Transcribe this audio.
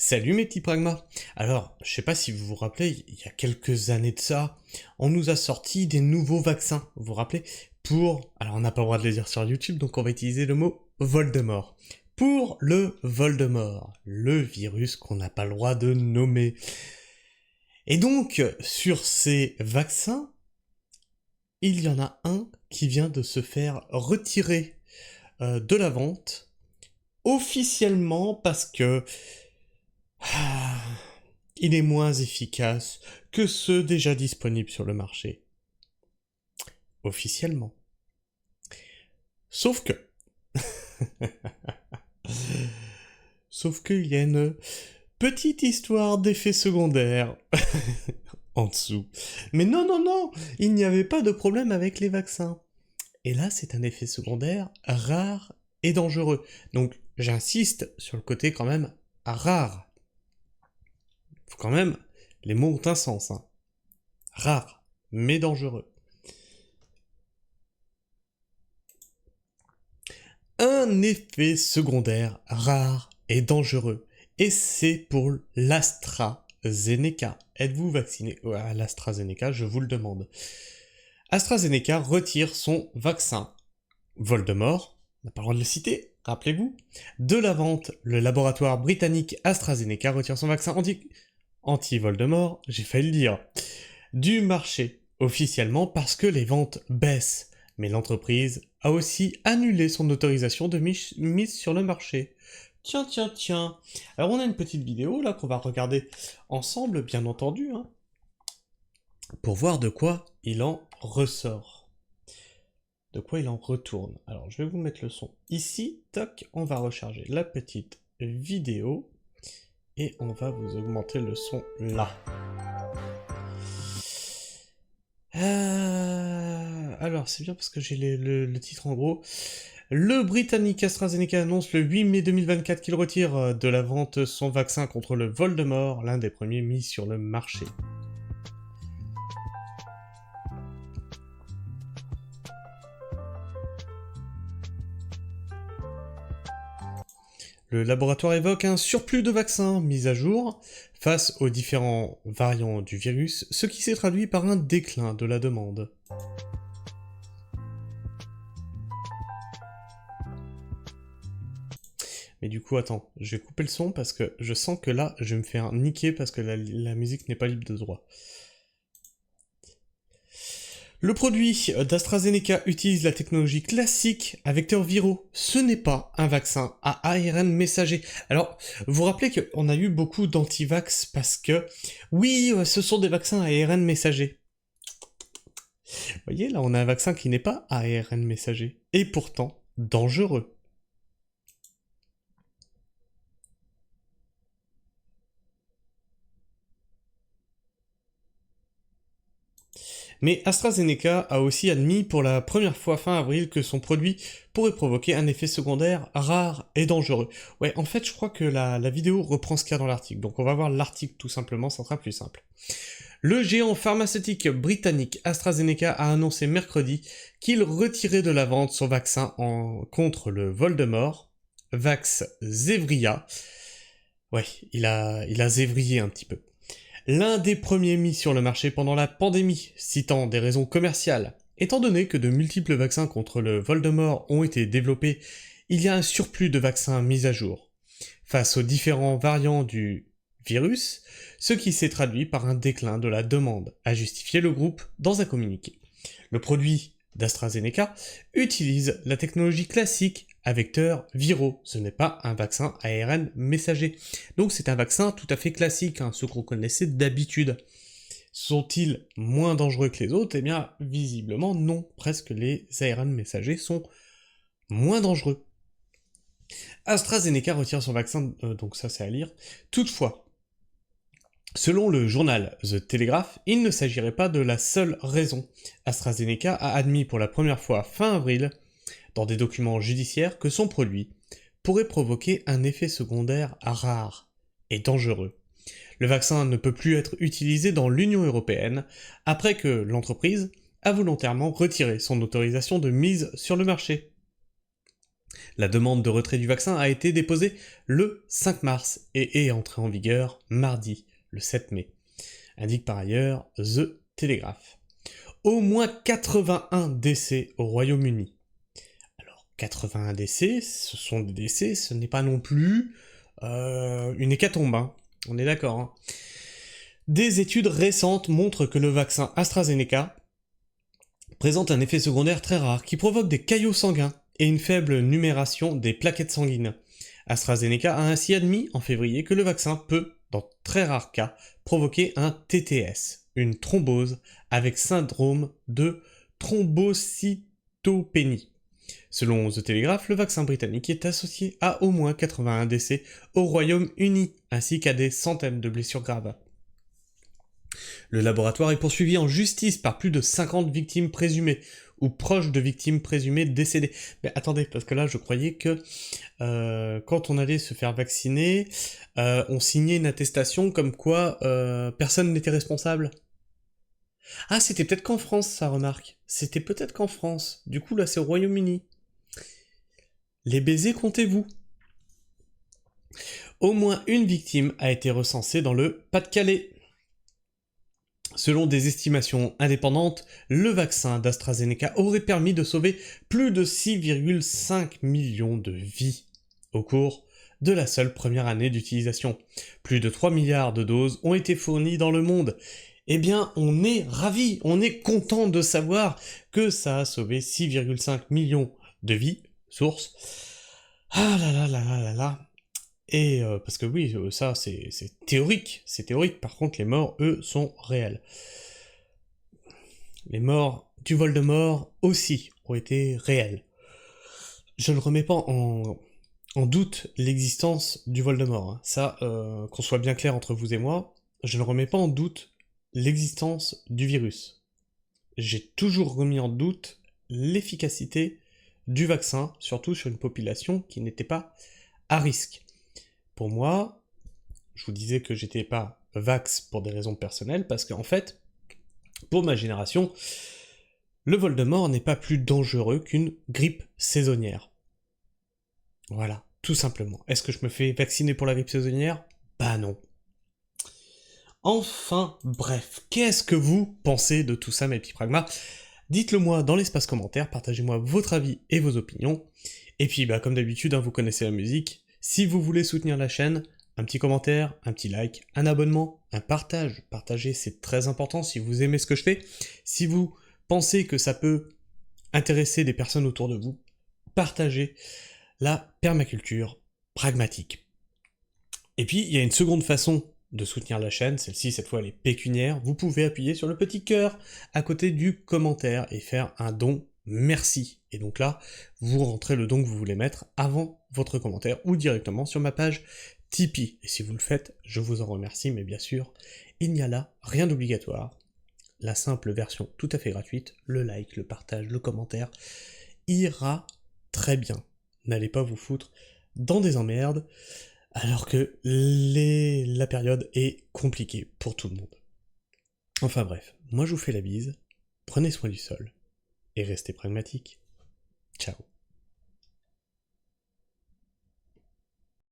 Salut mes petits pragmas. Alors, je sais pas si vous vous rappelez, il y a quelques années de ça, on nous a sorti des nouveaux vaccins, vous vous rappelez, pour... Alors on n'a pas le droit de les dire sur YouTube, donc on va utiliser le mot Voldemort. Pour le Voldemort, le virus qu'on n'a pas le droit de nommer. Et donc, sur ces vaccins, il y en a un qui vient de se faire retirer de la vente, officiellement parce que... il est moins efficace que ceux déjà disponibles sur le marché. Officiellement. Sauf que... Sauf qu'il y a une petite histoire d'effets secondaires en dessous. Mais non, non, non, il n'y avait pas de problème avec les vaccins. Et là, c'est un effet secondaire rare et dangereux. Donc, j'insiste sur le côté quand même rare. Faut quand même, les mots ont un sens, hein. Rare, mais dangereux. Un effet secondaire rare et dangereux. Et c'est pour l'AstraZeneca. Êtes-vous vacciné à l'AstraZeneca? Je vous le demande. AstraZeneca retire son vaccin Voldemort, on n'a pas le droit de le citer, rappelez-vous. De la vente, le laboratoire britannique AstraZeneca retire son vaccin anti-Voldemort, j'ai failli le dire, du marché, officiellement parce que les ventes baissent. Mais l'entreprise a aussi annulé son autorisation de mise sur le marché. Tiens, tiens, tiens. Alors on a une petite vidéo là qu'on va regarder ensemble, bien entendu, hein, pour voir de quoi il en ressort. De quoi il en retourne. Alors je vais vous mettre le son ici, toc, on va recharger la petite vidéo et on va vous augmenter le son là. Alors, c'est bien parce que j'ai le titre en gros. Le Britannique AstraZeneca annonce le 8 mai 2024 qu'il retire de la vente son vaccin contre le Voldemort, l'un des premiers mis sur le marché. Le laboratoire évoque un surplus de vaccins mis à jour face aux différents variants du virus, ce qui s'est traduit par un déclin de la demande. Mais du coup, attends, je vais couper le son parce que je sens que là, je vais me faire niquer parce que la musique n'est pas libre de droit. Le produit d'AstraZeneca utilise la technologie classique à vecteurs viraux. Ce n'est pas un vaccin à ARN messager. Alors, vous vous rappelez qu'on a eu beaucoup d'antivax parce que, oui, ce sont des vaccins à ARN messager. Vous voyez, là, on a un vaccin qui n'est pas à ARN messager. Et pourtant, dangereux. Mais AstraZeneca a aussi admis pour la première fois fin avril que son produit pourrait provoquer un effet secondaire rare et dangereux. Ouais, en fait, je crois que la vidéo reprend ce qu'il y a dans l'article, donc on va voir l'article tout simplement, ça sera plus simple. Le géant pharmaceutique britannique AstraZeneca a annoncé mercredi qu'il retirait de la vente son vaccin contre le Voldemort, Vaxzevria. Ouais, il a zévrillé un petit peu. L'un des premiers mis sur le marché pendant la pandémie, citant des raisons commerciales. Étant donné que de multiples vaccins contre le Voldemort ont été développés, il y a un surplus de vaccins mis à jour. Face aux différents variants du virus, ce qui s'est traduit par un déclin de la demande, a justifié le groupe dans un communiqué. Le produit d'AstraZeneca utilise la technologie classique à vecteurs viraux. Ce n'est pas un vaccin ARN messager. Donc c'est un vaccin tout à fait classique, hein, ce qu'on connaissait d'habitude. Sont-ils moins dangereux que les autres? Eh bien, visiblement non. Presque les ARN messagers sont moins dangereux. AstraZeneca retire son vaccin, donc ça c'est à lire. Toutefois, selon le journal The Telegraph, il ne s'agirait pas de la seule raison. AstraZeneca a admis pour la première fois fin avril, dans des documents judiciaires, que son produit pourrait provoquer un effet secondaire rare et dangereux. Le vaccin ne peut plus être utilisé dans l'Union européenne après que l'entreprise a volontairement retiré son autorisation de mise sur le marché. La demande de retrait du vaccin a été déposée le 5 mars et est entrée en vigueur mardi, le 7 mai, indique par ailleurs The Telegraph. Au moins 81 décès au Royaume-Uni. Alors, 81 décès, ce sont des décès, ce n'est pas non plus une hécatombe, hein. On est d'accord, hein. Des études récentes montrent que le vaccin AstraZeneca présente un effet secondaire très rare qui provoque des caillots sanguins et une faible numération des plaquettes sanguines. AstraZeneca a ainsi admis en février que le vaccin peut, dans très rares cas, provoquer un TTS, une thrombose avec syndrome de thrombocytopénie. Selon The Telegraph, le vaccin britannique est associé à au moins 81 décès au Royaume-Uni, ainsi qu'à des centaines de blessures graves. Le laboratoire est poursuivi en justice par plus de 50 victimes présumées, ou proches de victimes présumées décédées. Mais attendez, parce que là, je croyais que quand on allait se faire vacciner, on signait une attestation comme quoi personne n'était responsable. Ah, c'était peut-être qu'en France, ça, remarque. C'était peut-être qu'en France. Du coup, là, c'est au Royaume-Uni. Les baisers, comptez-vous. Au moins une victime a été recensée dans le Pas-de-Calais. Selon des estimations indépendantes, le vaccin d'AstraZeneca aurait permis de sauver plus de 6,5 millions de vies au cours de la seule première année d'utilisation. Plus de 3 milliards de doses ont été fournies dans le monde. Eh bien, on est ravis, on est content de savoir que ça a sauvé 6,5 millions de vies, source. Ah là là là là là là. Et parce que oui, ça c'est théorique, par contre les morts, eux, sont réels. Les morts du Voldemort aussi ont été réels. Je ne remets pas en doute l'existence du Voldemort, hein. Ça, qu'on soit bien clair entre vous et moi, je ne remets pas en doute l'existence du virus. J'ai toujours remis en doute l'efficacité du vaccin, surtout sur une population qui n'était pas à risque. Pour moi, je vous disais que j'étais pas vax pour des raisons personnelles, parce qu'en fait, pour ma génération, le Voldemort n'est pas plus dangereux qu'une grippe saisonnière. Voilà, tout simplement. Est-ce que je me fais vacciner pour la grippe saisonnière? Bah non. Enfin, bref, qu'est-ce que vous pensez de tout ça, mes petits pragmas? Dites-le moi dans l'espace commentaire, partagez-moi votre avis et vos opinions. Et puis, bah, comme d'habitude, hein, vous connaissez la musique. Si vous voulez soutenir la chaîne, un petit commentaire, un petit like, un abonnement, un partage. Partager, c'est très important si vous aimez ce que je fais. Si vous pensez que ça peut intéresser des personnes autour de vous, partagez la permaculture pragmatique. Et puis, il y a une seconde façon de soutenir la chaîne, celle-ci, cette fois, elle est pécuniaire. Vous pouvez appuyer sur le petit cœur à côté du commentaire et faire un don merci. Et donc là, vous rentrez le don que vous voulez mettre avant votre commentaire ou directement sur ma page Tipeee. Et si vous le faites, je vous en remercie, mais bien sûr, il n'y a là rien d'obligatoire. La simple version tout à fait gratuite, le like, le partage, le commentaire, ira très bien. N'allez pas vous foutre dans des emmerdes, alors que la période est compliquée pour tout le monde. Enfin bref, moi je vous fais la bise, prenez soin du sol, et restez pragmatique. Ciao.